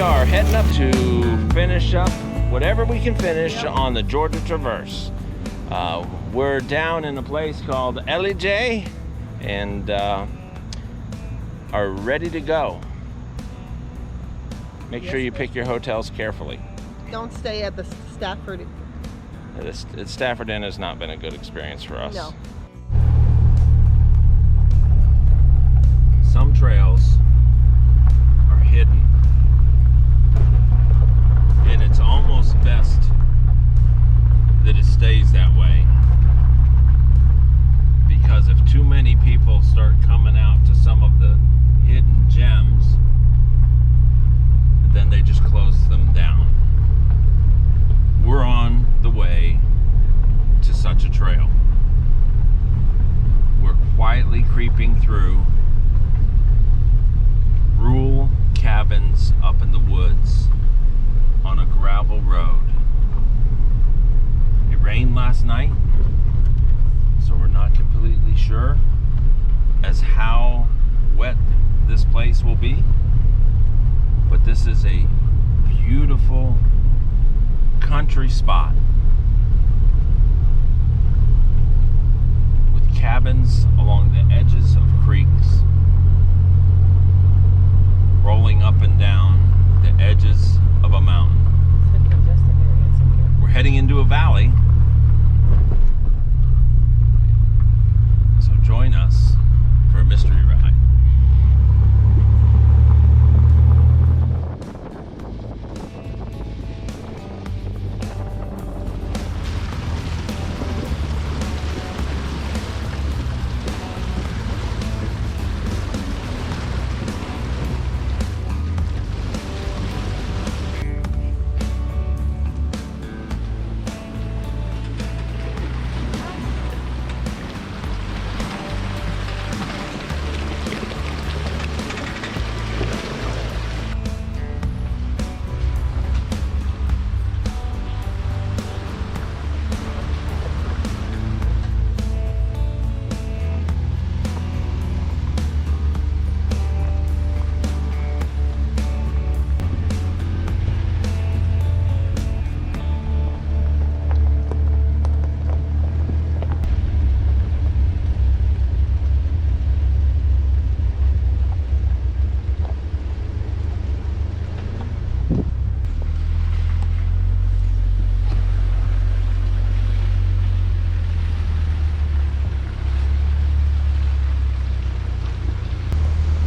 are heading up to finish up whatever we can finish on the Georgia Traverse. We're down in a place called LEJ and are ready to go. Make sure you pick your hotels carefully. Don't stay at the Stafford. The Stafford Inn has not been a good experience for us. No. Some trails are hidden, and it's almost best that it stays that way, because if too many people start coming out to some of the hidden gems, then they just close them down. We're on the way to such a trail. We're quietly creeping through rural cabins up in the woods on a gravel road. It rained last night, so we're not completely sure as how wet this place will be, but this is a beautiful country spot with cabins along the edges of creeks, rolling up and down the edges of a mountain. We're heading into a valley, so join us for a mystery ride.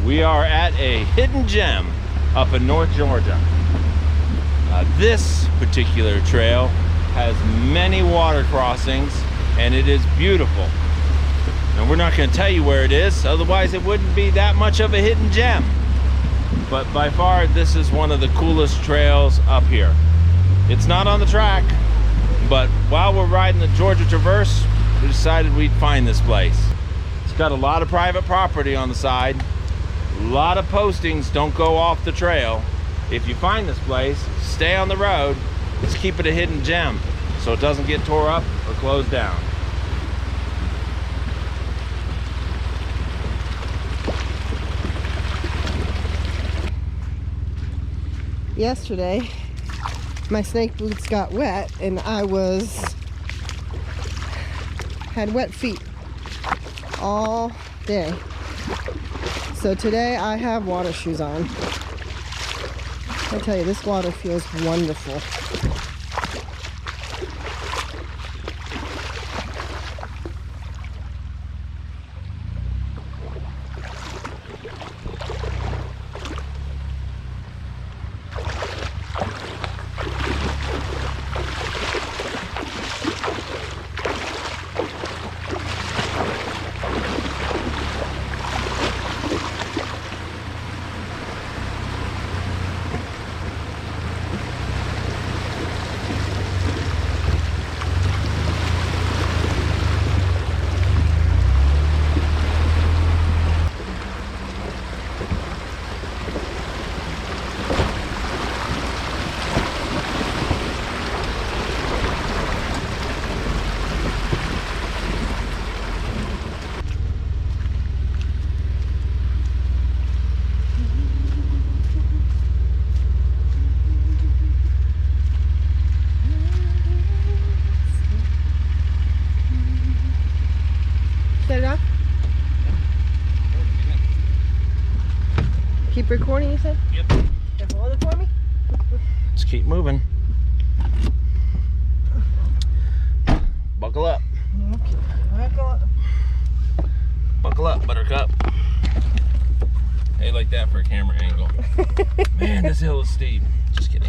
We are at a hidden gem up in North Georgia. This particular trail has many water crossings and it is beautiful. And we're not going to tell you where it is, otherwise it wouldn't be that much of a hidden gem. But by far, this is one of the coolest trails up here. It's not on the track, but while we're riding the Georgia Traverse, we decided we'd find this place. It's got a lot of private property on the side. A lot of postings don't go off the trail. If you find this place, stay on the road. Let's keep it a hidden gem so it doesn't get tore up or closed down. Yesterday, my snake boots got wet and I had wet feet all day. So today I have water shoes on. I tell you, this water feels wonderful. Keep recording, you said? Yep. Can hold it for me? Let's keep moving. Buckle up. Okay. Buckle up. Buckle up, Buttercup. Hey, like that for a camera angle. Man, this hill is steep. Just kidding.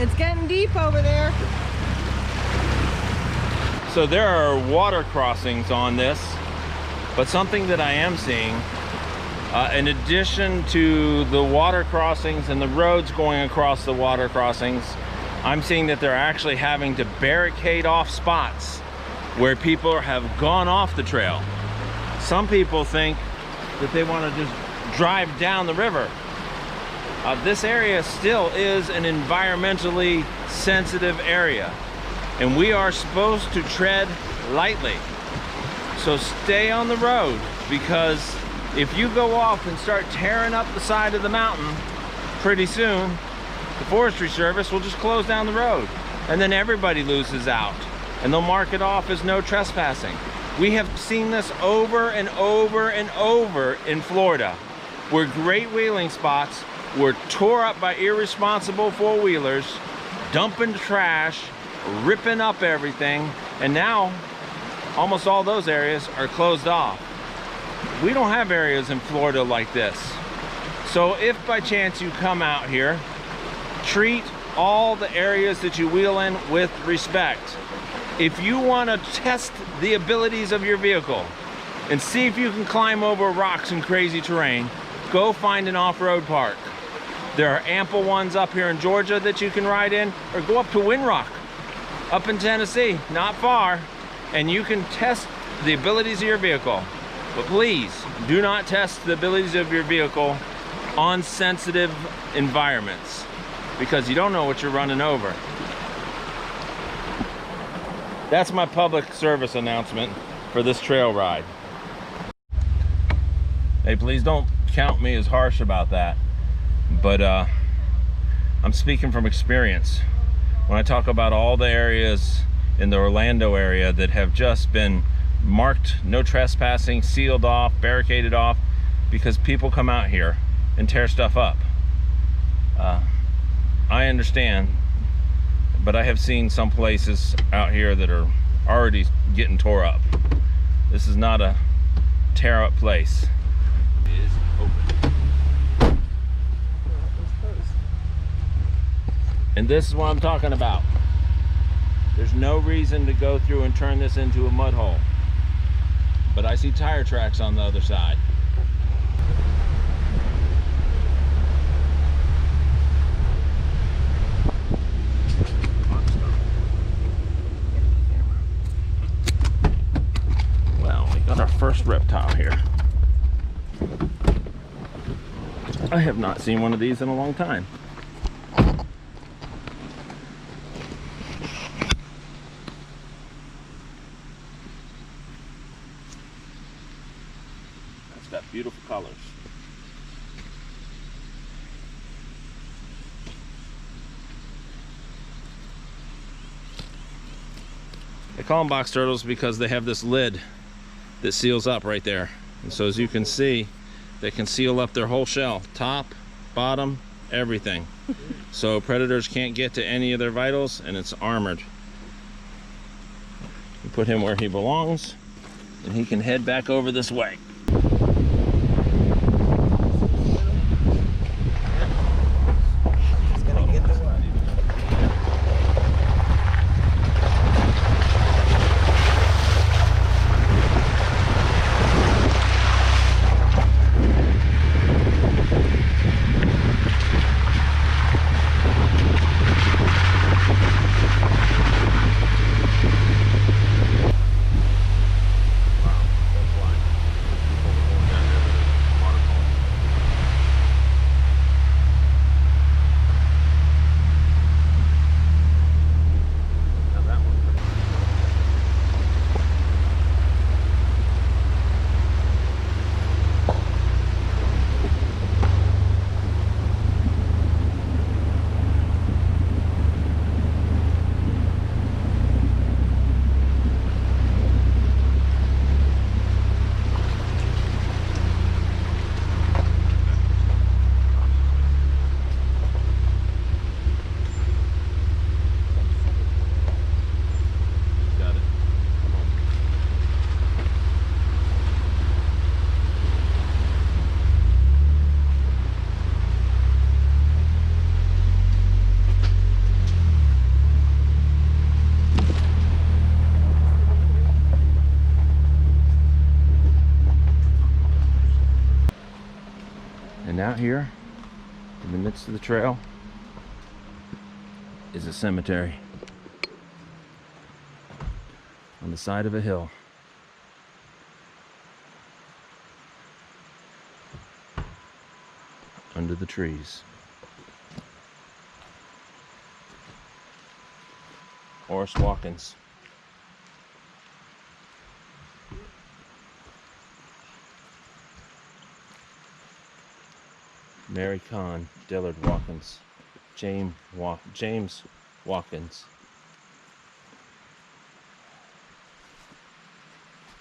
It's getting deep over there. So there are water crossings on this, but something that I am seeing, in addition to the water crossings and the roads going across the water crossings, I'm seeing that they're actually having to barricade off spots where people have gone off the trail. Some people think that they want to just drive down the river. This area still is an environmentally sensitive area, and we are supposed to tread lightly. So stay on the road, because if you go off and start tearing up the side of the mountain, pretty soon the Forestry Service will just close down the road, and then everybody loses out, and they'll mark it off as no trespassing. We have seen this over and over and over in Florida, where great wheeling spots were tore up by irresponsible four-wheelers, dumping trash, ripping up everything, and now almost all those areas are closed off. We don't have areas in Florida like this. So if by chance you come out here, treat all the areas that you wheel in with respect. If you want to test the abilities of your vehicle and see if you can climb over rocks and crazy terrain, go find an off-road park. There are ample ones up here in Georgia that you can ride in, or go up to Windrock, up in Tennessee, not far, and you can test the abilities of your vehicle. But please, do not test the abilities of your vehicle on sensitive environments, because you don't know what you're running over. That's my public service announcement for this trail ride. Hey, please don't count me as harsh about that. But I'm speaking from experience when I talk about all the areas in the Orlando area that have just been marked no trespassing, sealed off, barricaded off, because people come out here and tear stuff up. I understand, but I have seen some places out here that are already getting tore up. This is not a tear up place. It is open. And this is what I'm talking about. There's no reason to go through and turn this into a mud hole. But I see tire tracks on the other side. Well, we got our first reptile here. I have not seen one of these in a long time. Got beautiful colors. They call them box turtles because they have this lid that seals up right there, and so as you can see, they can seal up their whole shell, top, bottom, everything, so predators can't get to any of their vitals, and it's armored. You put him where he belongs, and he can head back over this way. here, in the midst of the trail, is a cemetery on the side of a hill. Under the trees. Horace Watkins. Mary Conn, Dillard Watkins, James Watkins,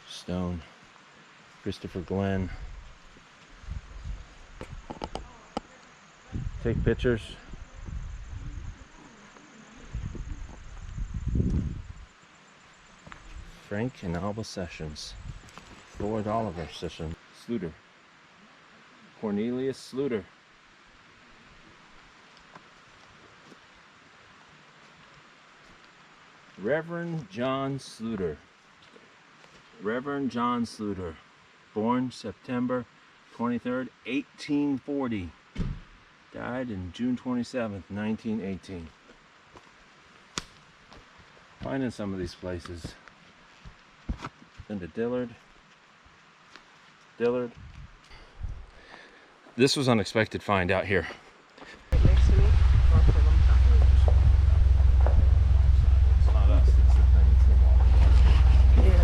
Stone, Christopher Glenn. Take pictures. Frank and Alba Sessions, Floyd Oliver Sessions, Sluter, Cornelius Sluter. Reverend John Sluter. Reverend John Sluter, born September 23rd, 1840. Died in June 27th, 1918. Finding some of these places. Into Dillard. This was unexpected find out here. Next to me, walk for a long time. It's not us, it's the thing, it's the wall. Yeah.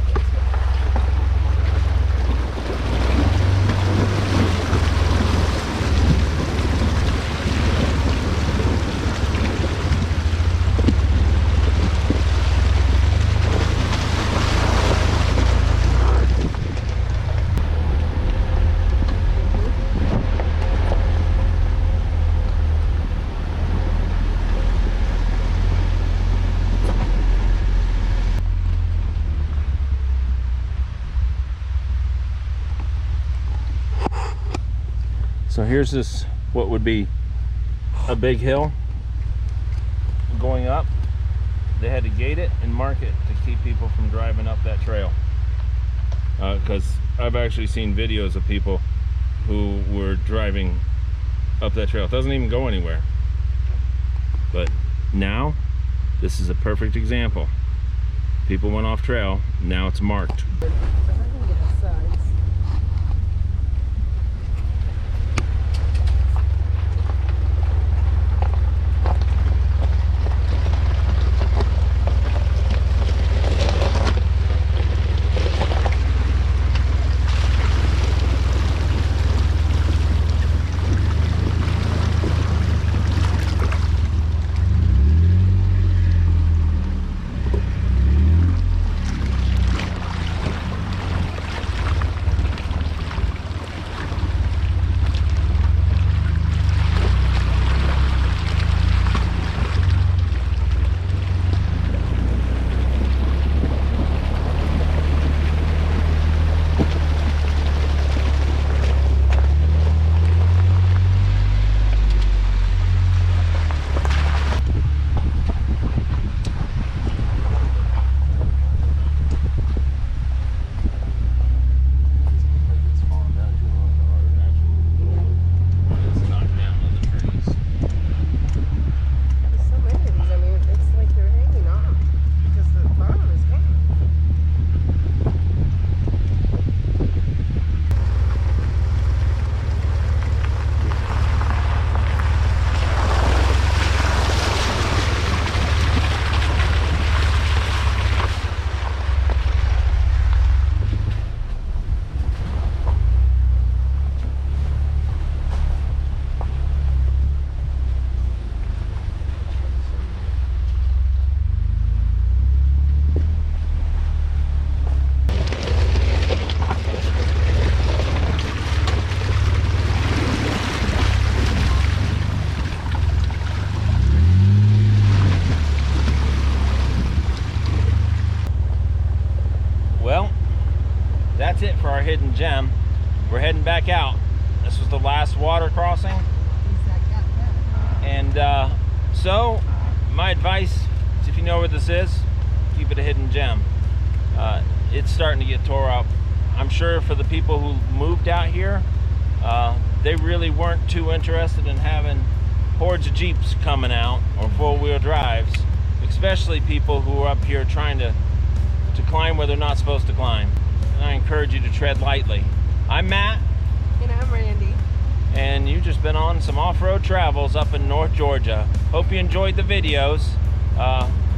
So here's this, what would be a big hill going up. They had to gate it and mark it to keep people from driving up that trail. Because I've actually seen videos of people who were driving up that trail. It doesn't even go anywhere. But now, this is a perfect example. People went off trail, now it's marked. That's it for our hidden gem. We're heading back out. This was the last water crossing. And so my advice is, if you know where this is, keep it a hidden gem. It's starting to get tore up. I'm sure for the people who moved out here, they really weren't too interested in having hordes of Jeeps coming out or four-wheel drives, especially people who are up here trying to climb where they're not supposed to climb. And I encourage you to tread lightly. I'm Matt. And I'm Randy. And you've just been on some off-road travels up in North Georgia. Hope you enjoyed the videos.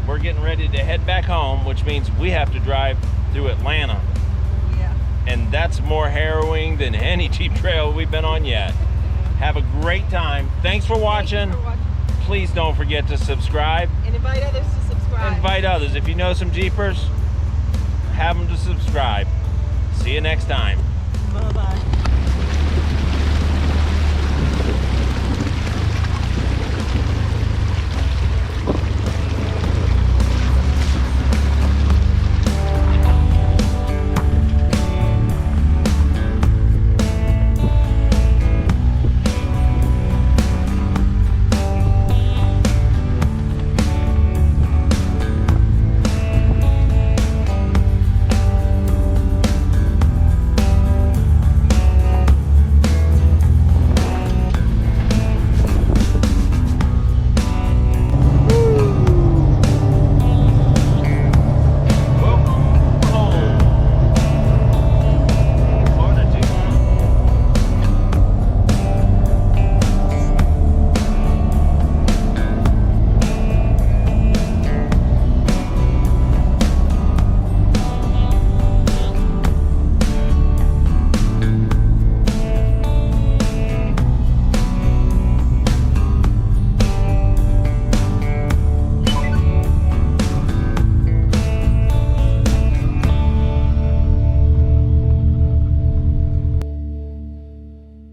We're getting ready to head back home, which means we have to drive through Atlanta. Yeah. And that's more harrowing than any Jeep trail we've been on yet. Have a great time. Thanks for watching. Please don't forget to subscribe. And invite others to subscribe. Invite others. If you know some Jeepers, have them to subscribe. See you next time. Bye-bye.